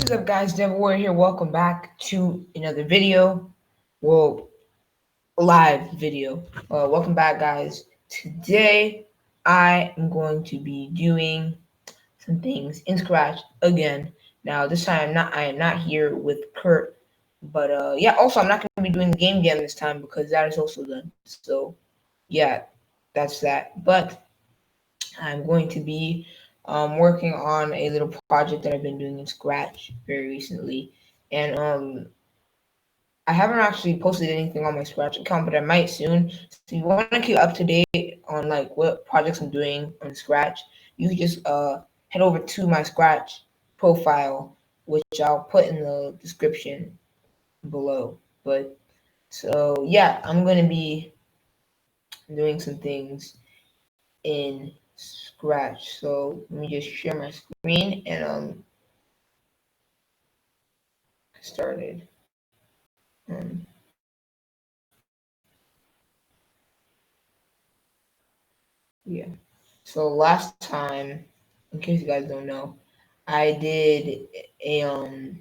What is up, guys? DevWarrior here. Welcome back to another video. Well, live video. Welcome back, guys. Today, I am going to be doing some things in Scratch again. Now, this time, I am not here with Kurt, but yeah. Also, I'm not going to be doing the game jam this time because that is also done. So, yeah, that's that. But I'm going to be working on a little project that I've been doing in Scratch very recently. And I haven't actually posted anything on my Scratch account, but I might soon. So you want to keep up to date on like what projects I'm doing on Scratch, you can just head over to my Scratch profile, which I'll put in the description below. But so yeah, I'm gonna be doing some things in Scratch. So let me just share my screen and started. Um, yeah. So last time, in case you guys don't know, I did a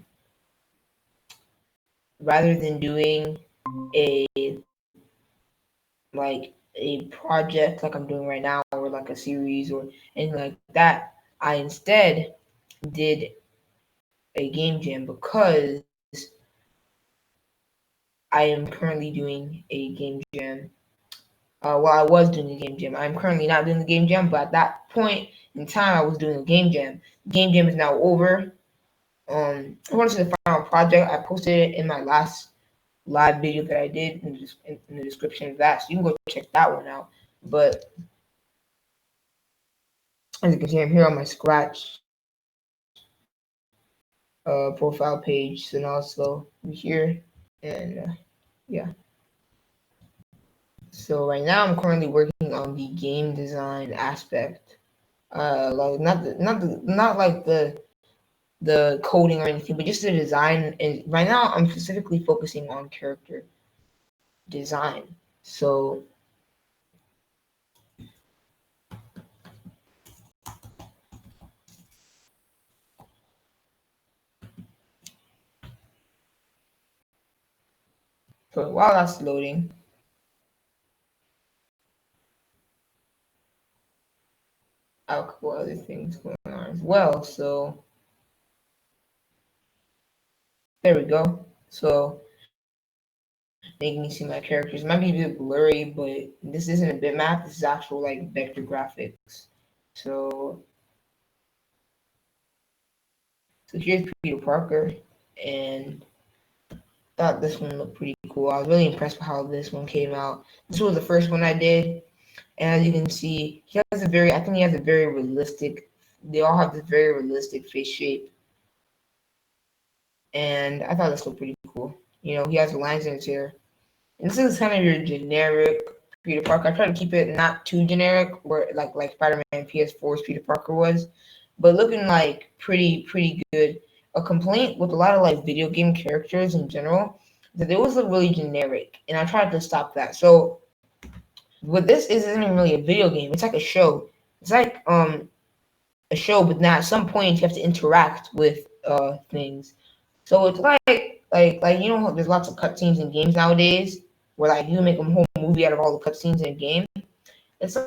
rather than doing a like a project like I'm doing right now or like a series or anything like that, I instead did a game jam because I am currently doing a game jam. Well, I was doing the game jam. I'm currently not doing the game jam, but at that point in time, I was doing a game jam. Game jam is now over. I want to see the final project. I posted it in my last live video that I did in the description of that, so you can go check that one out. But as you can see, I'm here on my Scratch profile page, so now let's go here and yeah. So right now, I'm currently working on the game design aspect. Like not like the coding or anything, but just the design. And right now, I'm specifically focusing on character design. So while that's loading, I have a couple other things going on as well. So there we go. So making me see my characters. It might be a bit blurry, but this isn't a bitmap. This is actual like vector graphics. So here's Peter Parker, and thought this one looked pretty cool. I was really impressed with how this one came out. This was the first one I did, and as you can see, I think he has a very realistic. They all have this very realistic face shape, and I thought this looked pretty cool. You know, he has lines in his hair. And this is kind of your generic Peter Parker. I try to keep it not too generic, where like Spider-Man PS4's Peter Parker was, but looking like pretty good. A complaint with a lot of like video game characters in general that they always look really generic, and I tried to stop that. So what this isn't even really a video game. It's like a show. It's like a show, but now at some point you have to interact with things. So it's like you know there's lots of cutscenes in games nowadays where like you make a whole movie out of all the cutscenes in a game. It's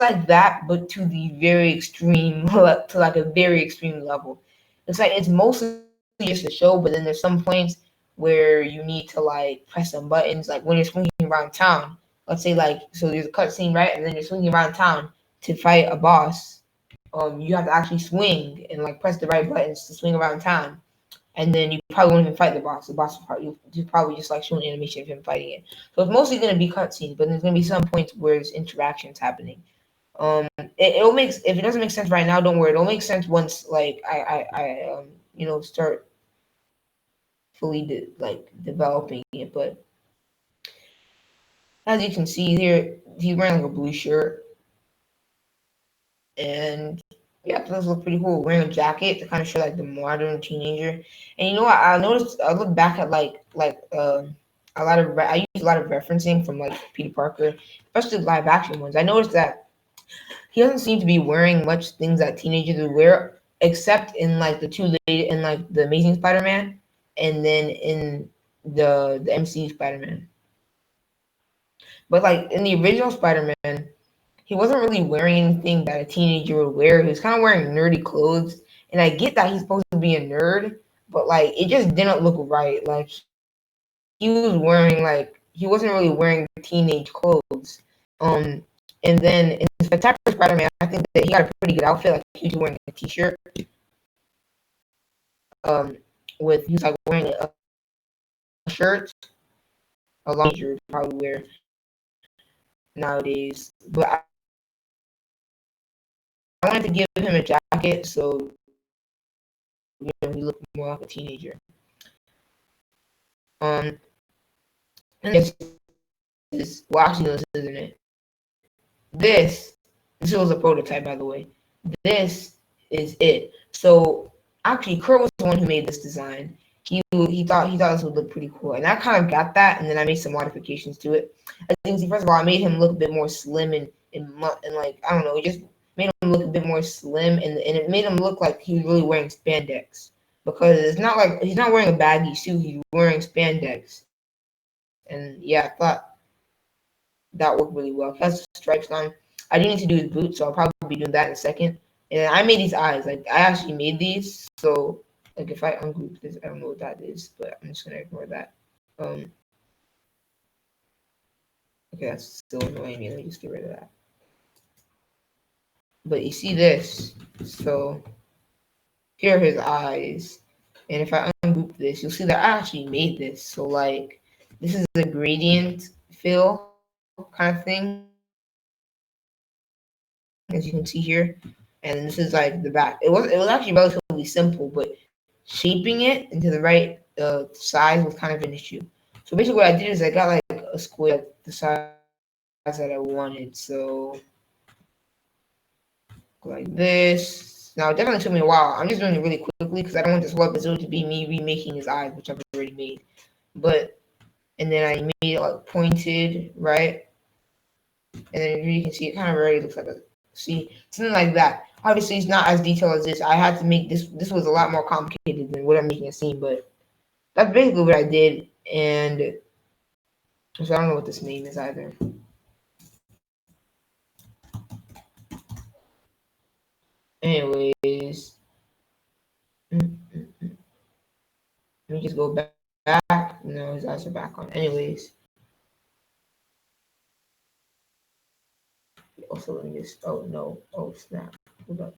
like that, but to the very extreme, to like a very extreme level. It's like it's mostly just a show, but then there's some points where you need to like press some buttons, like when you're swinging around town. Let's say like so there's a cutscene, right, and then you're swinging around town to fight a boss. You have to actually swing and like press the right buttons to swing around town, and then you probably won't even fight the boss. The boss will probably just like show an animation of him fighting it. So it's mostly going to be cutscenes, but there's going to be some points where there's interactions happening. It'll make if it doesn't make sense right now, don't worry. It'll make sense once like I start fully developing it. But as you can see here, he's wearing like a blue shirt, and yeah, those look pretty cool. Wearing a jacket to kind of show like the modern teenager. And you know what? I noticed. I look back at a lot of I use a lot of referencing from like Peter Parker, especially live action ones. I noticed that he doesn't seem to be wearing much things that teenagers would wear. except in like the two late in like the Amazing Spider-Man, and then in the MCU Spider-Man. But like in the original Spider-Man, he wasn't really wearing anything that a teenager would wear. He was kind of wearing nerdy clothes, and I get that he's supposed to be a nerd, but like it just didn't look right. Like he was wearing like he wasn't really wearing teenage clothes. And then in Spectacular Spider-Man, I think that he got a pretty good outfit. Like he was wearing a t-shirt, with he was like wearing a shirt, a long shirt probably wear nowadays. But I wanted to give him a jacket so he looked more like a teenager. And this is well, actually, no, this isn't it. This was a prototype, by the way. This is it. So actually, Kurt was the one who made this design. He thought this would look pretty cool, and I kind of got that, and then I made some modifications to it. I think, first of all, I made him look a bit more slim and like I don't know, it just made him look a bit more slim, and it made him look like he was really wearing spandex, because it's not like he's not wearing a baggy suit; he's wearing spandex. And yeah, I thought that worked really well. He has stripes on. I do need to do his boots, so I'll probably be doing that in a second. And I made these eyes. Like I actually made these. So like if I ungroup this, I don't know what that is, but I'm just gonna ignore that. Okay, that's still annoying me. Let me just get rid of that. But you see this. So here are his eyes. And if I ungroup this, you'll see that I actually made this. So like this is a gradient fill kind of thing, as you can see here. And this is like the back. It was actually relatively simple, but shaping it into the right size was kind of an issue. So basically what I did is I got like a square the size that I wanted. So like this. Now it definitely took me a while. I'm just doing it really quickly because I don't want this whole episode to be me remaking his eyes, which I've already made. And then I made it like pointed, right? And then you can see it kind of already looks like something like that. Obviously, it's not as detailed as this. I had to make this. This was a lot more complicated than what I'm making it seem, but that's basically what I did. And so I don't know what this name is either. Anyways, let me just go back. No, his eyes are back on. Anyways, also let me just. Oh no! Oh snap! Hold up.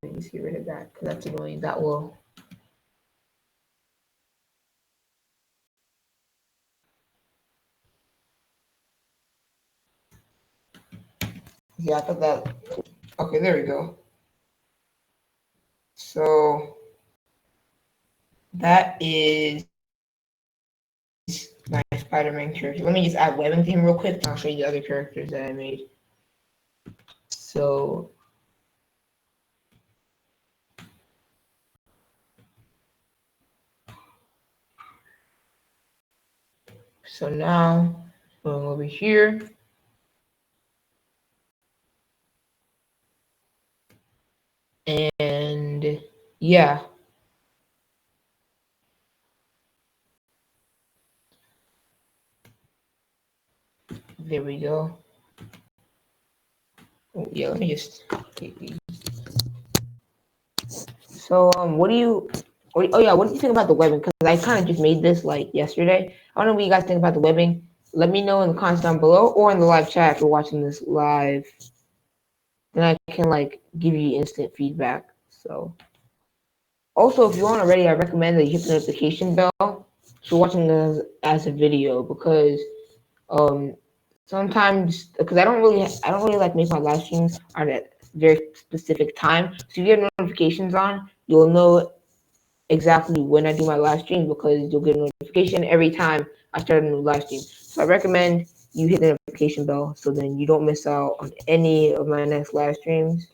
Let me just get rid of that because that's annoying. That will. Yeah, I thought that. Okay, there we go. So that is my Spider-Man character. Let me just add webbing to him real quick, and I'll show you the other characters that I made. So now going over here. And yeah. There we go. Oh, yeah, let me just. So what do you? Oh yeah, what do you think about the webbing? Because I kind of just made this like yesterday. I don't know what you guys think about the webbing. Let me know in the comments down below or in the live chat if you're watching this live. Then I can like give you instant feedback. So also, if you aren't already, I recommend that you hit the notification bell if you're watching this as a video, because sometimes because I don't really like make my live streams at a very specific time. So if you get notifications on, you'll know exactly when I do my live stream, because you'll get a notification every time I start a new live stream. So I recommend you hit the notification bell so then you don't miss out on any of my next live streams.